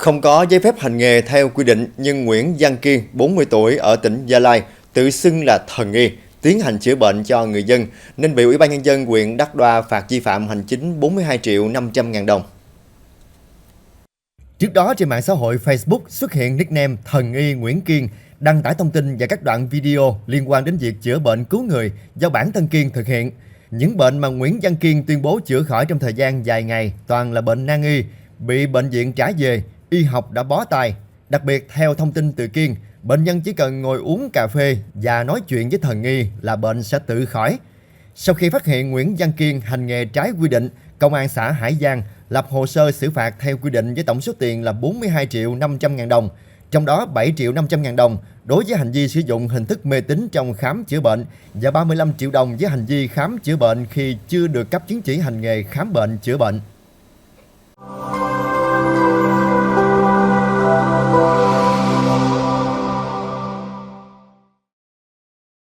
Không có giấy phép hành nghề theo quy định nhưng Nguyễn Văn Kiên, 40 tuổi ở tỉnh Gia Lai, tự xưng là thần y, tiến hành chữa bệnh cho người dân nên bị Ủy ban Nhân dân huyện Đắk Đoa phạt vi phạm hành chính 42 triệu 500 ngàn đồng. Trước đó trên mạng xã hội Facebook xuất hiện nickname thần y Nguyễn Kiên đăng tải thông tin và các đoạn video liên quan đến việc chữa bệnh cứu người do bản thân Kiên thực hiện. Những bệnh mà Nguyễn Văn Kiên tuyên bố chữa khỏi trong thời gian dài ngày toàn là bệnh nan y, bị bệnh viện trả về, y học đã bó tay. Đặc biệt theo thông tin từ Kiên, bệnh nhân chỉ cần ngồi uống cà phê và nói chuyện với thần y là bệnh sẽ tự khỏi. Sau khi phát hiện Nguyễn Văn Kiên hành nghề trái quy định, Công an xã Hải Giang lập hồ sơ xử phạt theo quy định với tổng số tiền là 42 triệu 500 ngàn đồng, trong đó 7 triệu 500 ngàn đồng đối với hành vi sử dụng hình thức mê tín trong khám chữa bệnh và 35 triệu đồng với hành vi khám chữa bệnh khi chưa được cấp chứng chỉ hành nghề khám bệnh chữa bệnh.